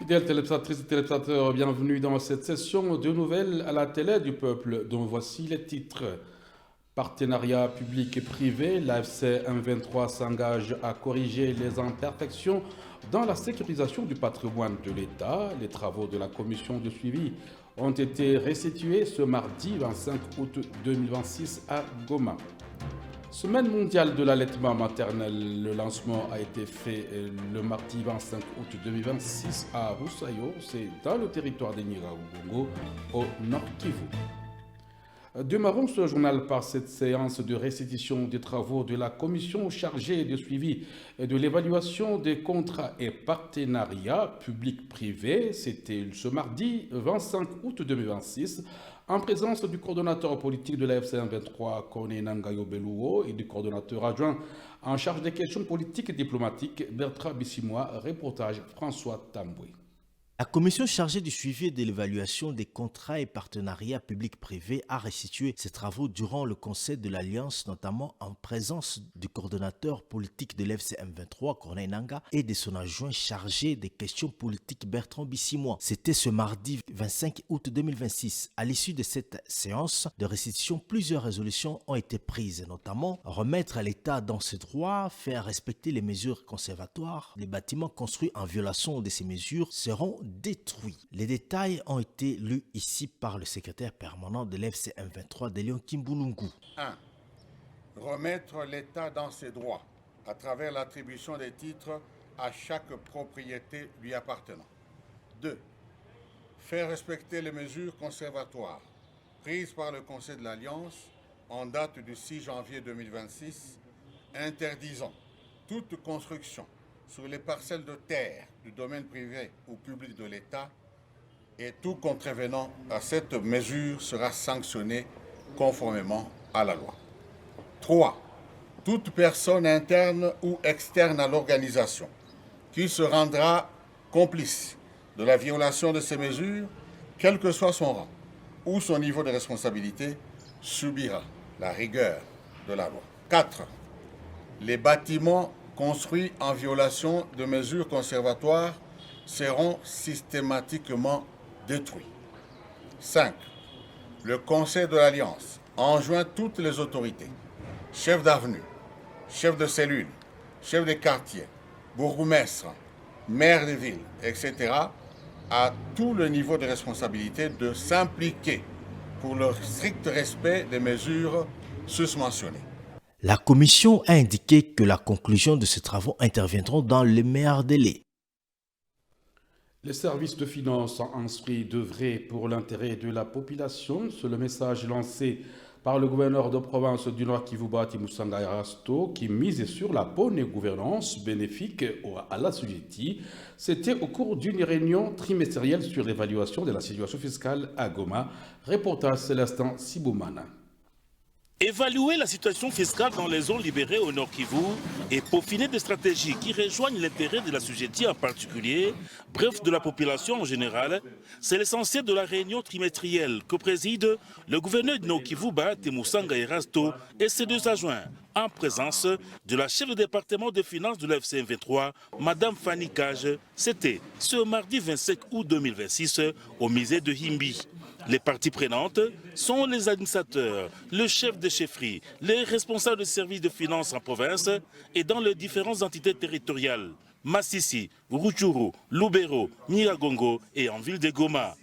Fidèles téléspectatrices et téléspectateurs, bienvenue dans cette session de nouvelles à la télé du peuple, dont voici les titres. Partenariat public et privé, l'AFC M23 s'engage à corriger les imperfections dans la sécurisation du patrimoine de l'État. Les travaux de la commission de suivi ont été restitués ce mardi 25 août 2026 à Goma. Semaine mondiale de l'allaitement maternel, le lancement a été fait le mardi 25 août 2026 à Roussayo, c'est dans le territoire de Nyiragongo, au Nord Kivu. Démarrons ce journal par cette séance de restitution des travaux de la commission chargée de suivi et de l'évaluation des contrats et partenariats publics-privés. C'était ce mardi 25 août 2026 en présence du coordonnateur politique de la FCM 23, Corneille Nangayo Belouo, et du coordonnateur adjoint en charge des questions politiques et diplomatiques, Bertrand Bissimois, reportage François Tamboué. La commission chargée du suivi et de l'évaluation des contrats et partenariats publics-privés a restitué ses travaux durant le conseil de l'Alliance, notamment en présence du coordonnateur politique de l'FCM 23, Corneille Nangaa, et de son adjoint chargé des questions politiques, Bertrand Bissimois. C'était ce mardi 25 août 2026. À l'issue de cette séance de restitution, plusieurs résolutions ont été prises, notamment remettre l'État dans ses droits, faire respecter les mesures conservatoires. Les bâtiments construits en violation de ces mesures seront détruits. Les détails ont été lus ici par le secrétaire permanent de l'FCM 23 de Léon Kimbulungu. 1. Remettre l'État dans ses droits à travers l'attribution des titres à chaque propriété lui appartenant. 2. Faire respecter les mesures conservatoires prises par le Conseil de l'Alliance en date du 6 janvier 2026 interdisant toute construction sur les parcelles de terre du domaine privé ou public de l'État, et tout contrevenant à cette mesure sera sanctionné conformément à la loi. 3. Toute personne interne ou externe à l'organisation qui se rendra complice de la violation de ces mesures, quel que soit son rang ou son niveau de responsabilité, subira la rigueur de la loi. 4. Les bâtiments construits en violation de mesures conservatoires seront systématiquement détruits. 5. Le Conseil de l'Alliance enjoint toutes les autorités, chefs d'avenue, chefs de cellule, chefs de quartier, bourgmestres, maires de villes, etc., à tout le niveau de responsabilité de s'impliquer pour le strict respect des mesures susmentionnées. La commission a indiqué que la conclusion de ces travaux interviendront dans les meilleurs délais. Les services de finances ont instruit d'œuvrer pour l'intérêt de la population. C'est le message lancé par le gouverneur de province du Nord Kivu, Musanga Erasto, qui mise sur la bonne gouvernance bénéfique à la société. C'était au cours d'une réunion trimestrielle sur l'évaluation de la situation fiscale à Goma. Reportage Célestin Siboumana. Évaluer la situation fiscale dans les zones libérées au Nord Kivu et peaufiner des stratégies qui rejoignent l'intérêt de la société en particulier, bref de la population en général, c'est l'essentiel de la réunion trimestrielle que préside le gouverneur du Nord Kivu, Musanga Erasto, et ses deux adjoints, en présence de la chef de département des finances de l'FCM 23, Madame Fanny Cage. C'était ce mardi 25 août 2026 au musée de Himbi. Les parties prenantes sont les administrateurs, le chef de chefferie, les responsables de services de finances en province et dans les différentes entités territoriales, Massissi, Rutshuru, Lubero, Nyiragongo et en ville de Goma.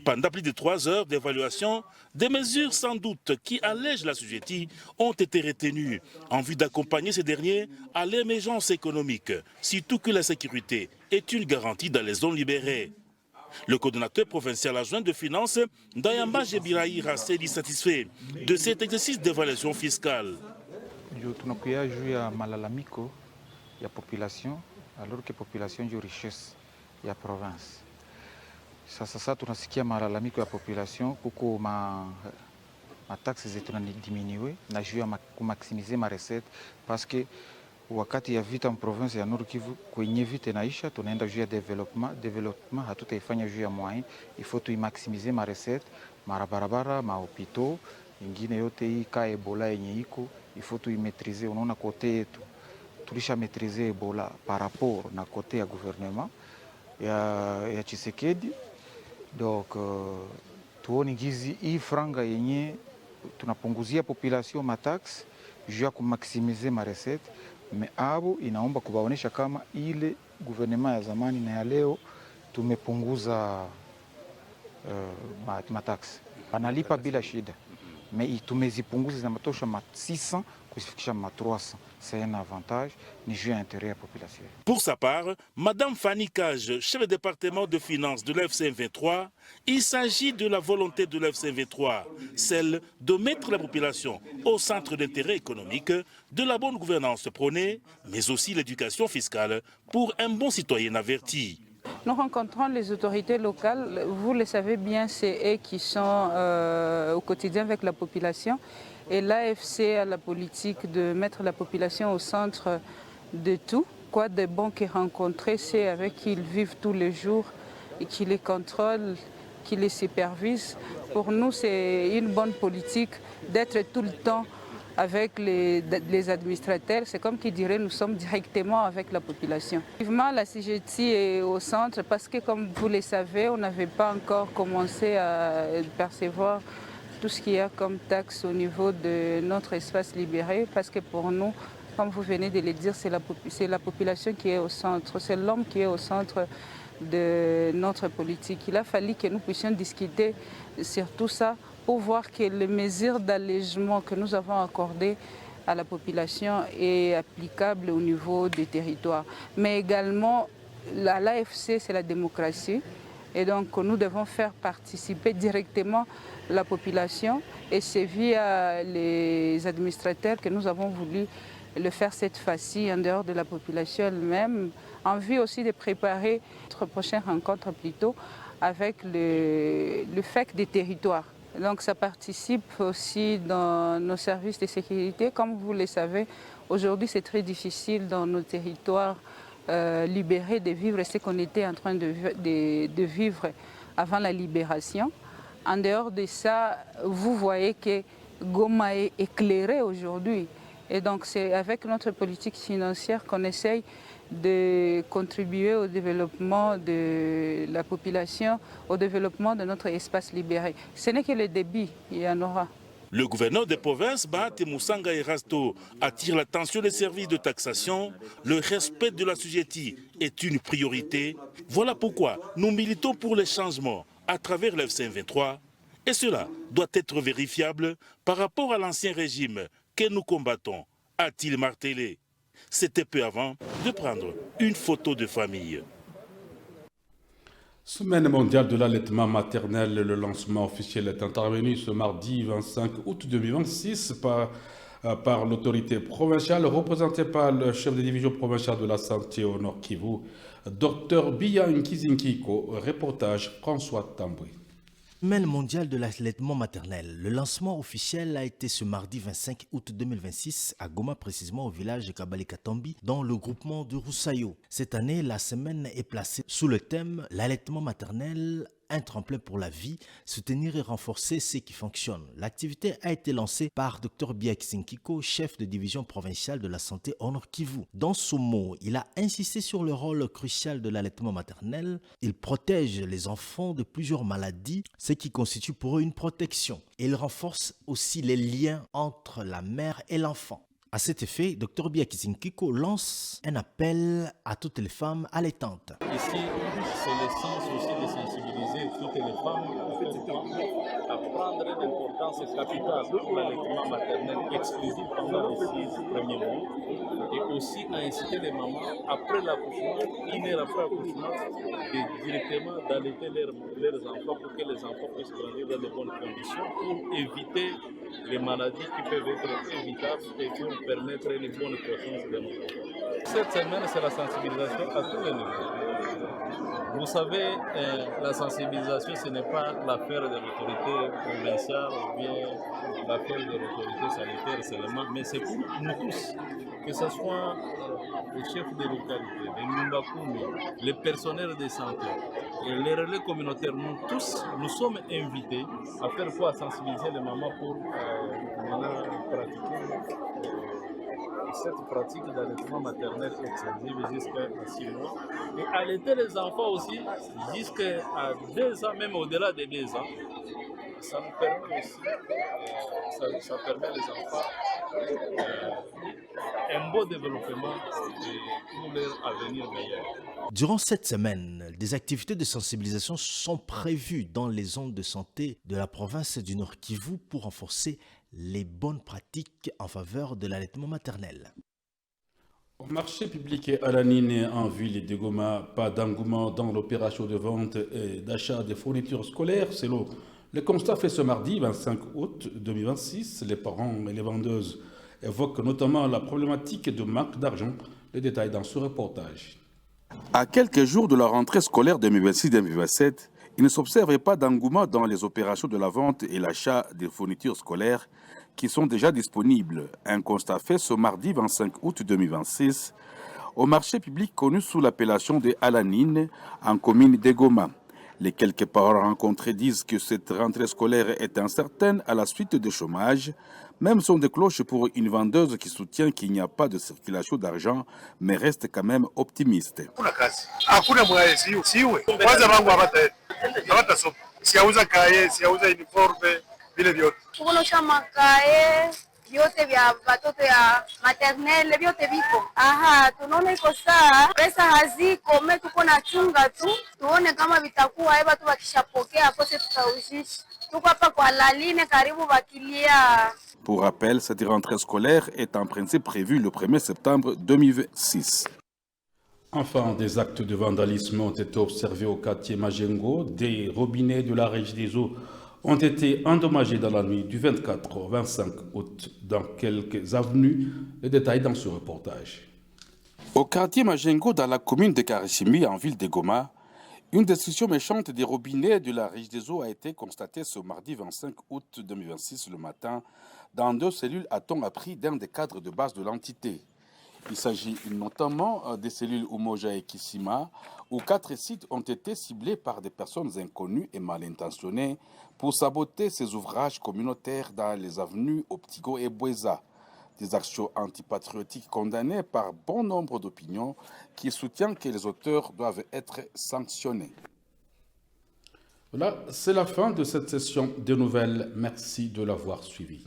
Pendant plus de 3 heures d'évaluation, des mesures sans doute qui allègent la société ont été retenues en vue d'accompagner ces derniers à l'émergence économique, surtout que la sécurité est une garantie dans les zones libérées. Le coordonnateur provincial adjoint de finances, Dayamba Jebiraïra, s'est dit satisfait de cet exercice d'évaluation fiscale. Tunakuya juu ya malalamiko ya population alors que population ndio richesse ya province. Sasa tunasikia malalamiko ya population kuko mataxes zetu diminuer na juu ya kumaximiser ma recette parce que wakati ya vita province ya Nord Kivu kwenye vita inaisha, tunaenda juu ya development hatutaifanya juu ya moyen, il faut tuimaximiser ma recette, marabarabara, mahopito, ingine yote hii ka Ebola yenye iko, il faut tuimaîtriser. Unaona kote yetu tulisha maîtriser Ebola par rapport na kote ya gouvernement. ya Tshisekedi. Donc tuoni gizi hii franga yenye tunapunguzia population matax juu ya kumaximize marecette, me abo inaomba kubaonesha kama ile gouvernement ya zamani na ya leo tumepunguza matax, wanalipa bila shida, me tumezipunguza zinatosha ma 600 kuzifikisha ma 300. C'est un avantage, ni jeu intérêt à la population. Pour sa part, Madame Fanny Cage, chef du département de finances de l'FCN 23, il s'agit de la volonté de l'FCN 23, celle de mettre la population au centre d'intérêt économique, de la bonne gouvernance prônée, mais aussi l'éducation fiscale pour un bon citoyen averti. Nous rencontrons les autorités locales, vous le savez bien, c'est eux qui sont au quotidien avec la population. Et l'AFC a la politique de mettre la population au centre de tout. Quoi de bon qu'ils rencontrent, c'est avec qui ils vivent tous les jours et qui les contrôlent, qui les supervisent. Pour nous, c'est une bonne politique d'être tout le temps avec les administrateurs. C'est comme qui dirait, nous sommes directement avec la population. Effectivement, la CGT est au centre parce que, comme vous le savez, on n'avait pas encore commencé à percevoir tout ce qu'il y a comme taxe au niveau de notre espace libéré, parce que pour nous, comme vous venez de le dire, c'est la population qui est au centre, c'est l'homme qui est au centre de notre politique. Il a fallu que nous puissions discuter sur tout ça pour voir que les mesures d'allègement que nous avons accordées à la population est applicable au niveau des territoires. Mais également, l'AFC, c'est la démocratie. Et donc, nous devons faire participer directement la population. Et c'est via les administrateurs que nous avons voulu le faire cette fois-ci, en dehors de la population elle-même, en vue aussi de préparer notre prochaine rencontre plutôt avec le FEC des territoires. Donc, ça participe aussi dans nos services de sécurité. Comme vous le savez, aujourd'hui, c'est très difficile dans nos territoires libérés de vivre ce qu'on était en train de vivre avant la libération. En dehors de ça, vous voyez que Goma est éclairé aujourd'hui. Et donc c'est avec notre politique financière qu'on essaye de contribuer au développement de la population, au développement de notre espace libéré. Ce n'est que le début, il y en aura. Le gouverneur des provinces, Bahati Moussanga Erasto, attire l'attention des services de taxation. Le respect de la CGT est une priorité. Voilà pourquoi nous militons pour les changements à travers l'FCN 23. Et cela doit être vérifiable par rapport à l'ancien régime que nous combattons, a-t-il martelé. C'était peu avant de prendre une photo de famille. Semaine mondiale de l'allaitement maternel, le lancement officiel est intervenu ce mardi 25 août 2026 par l'autorité provinciale représentée par le chef de division provinciale de la santé au Nord Kivu, Dr Biya Nkizinkiko. Reportage François Tamboué. Semaine mondiale de l'allaitement maternel. Le lancement officiel a été ce mardi 25 août 2026 à Goma, précisément au village de Kabalikatambi, dans le groupement de Roussayo. Cette année, la semaine est placée sous le thème « L'allaitement maternel, un tremplin pour la vie, soutenir et renforcer ce qui fonctionne ». L'activité a été lancée par Dr Biya Nkizinkiko, chef de division provinciale de la santé au Nord Kivu. Dans ce mot, il a insisté sur le rôle crucial de l'allaitement maternel. Il protège les enfants de plusieurs maladies, ce qui constitue pour eux une protection. Et il renforce aussi les liens entre la mère et l'enfant. À cet effet, Dr Biya Nkizinkiko lance un appel à toutes les femmes allaitantes. Ici, c'est le sens aussi de sensibiliser toutes les femmes à prendre l'importance capitale de l'allaitement maternel exclusif pendant les 6 premiers mois et aussi à inciter les mamans après l'accouchement, une heure après l'accouchement, directement d'allaiter leurs enfants pour que les enfants puissent grandir dans de bonnes conditions pour éviter les maladies qui peuvent être évitables et pour permettre une bonne croissance de nos enfants. Cette semaine, c'est la sensibilisation à tous les niveaux. Vous savez, la sensibilisation, ce n'est pas l'affaire de l'autorité provinciale ou bien l'affaire de l'autorité sanitaire seulement, mais c'est pour nous tous, que ce soit les chefs de localité, les Numbakumi, les personnels de santé et les relais communautaires. Nous tous, nous sommes invités à faire quoi? À sensibiliser les mamans pour maintenant pratiquer cette pratique d'allaitement maternel exclusif jusqu'à 6 mois. Et allaiter les enfants aussi jusqu'à 2 ans, même au-delà de 2 ans. Ça nous permet aussi, ça permet les enfants un beau développement et pour leur avenir meilleur. Durant cette semaine, des activités de sensibilisation sont prévues dans les zones de santé de la province du Nord Kivu pour renforcer les bonnes pratiques en faveur de l'allaitement maternel. Au marché public à la Nine en ville de Goma, pas d'engouement dans l'opération de vente et d'achat des fournitures scolaires. C'est le constat fait ce mardi 25 août 2026. Les parents et les vendeuses évoquent notamment la problématique de manque d'argent. Les détails dans ce reportage. À quelques jours de la rentrée scolaire 2026-2027, il ne s'observe pas d'engouement dans les opérations de la vente et l'achat des fournitures scolaires qui sont déjà disponibles. Un constat fait ce mardi 25 août 2026 au marché public connu sous l'appellation de Alanine en commune de Goma. Les quelques parents rencontrés disent que cette rentrée scolaire est incertaine à la suite du chômage. Même son des cloches pour une vendeuse qui soutient qu'il n'y a pas de circulation d'argent, mais reste quand même optimiste. Vyote vya watoto ya maternelle vyote viko. Tunaona iko saa, pesa haziko, tuko na chunga tu, tuone kama vitakuwa heba tu wakishapokea hapo sisi tutauzisha. Tuko hapa kwa Laline karibu wakilia. Pour rappel, cette rentrée scolaire est en principe prévue le 1er septembre 2026. Enfin, des actes de vandalisme ont été observés au quartier Majengo. Des robinets de la Régie des eaux ont été endommagés dans la nuit du 24 au 25 août dans quelques avenues. Les détails dans ce reportage. Au quartier Majengo, dans la commune de Karishimi, en ville de Goma, une destruction méchante des robinets de la Régie des eaux a été constatée ce mardi 25 août 2026 le matin dans 2 cellules, a-t-on appris, d'un des cadres de base de l'entité. Il s'agit notamment des cellules Umoja et Kisima, où 4 sites ont été ciblés par des personnes inconnues et mal intentionnées pour saboter ces ouvrages communautaires dans les avenues Optigo et Boueza. Des actions antipatriotiques condamnées par bon nombre d'opinions qui soutiennent que les auteurs doivent être sanctionnés. Voilà, c'est la fin de cette session de nouvelles. Merci de l'avoir suivi.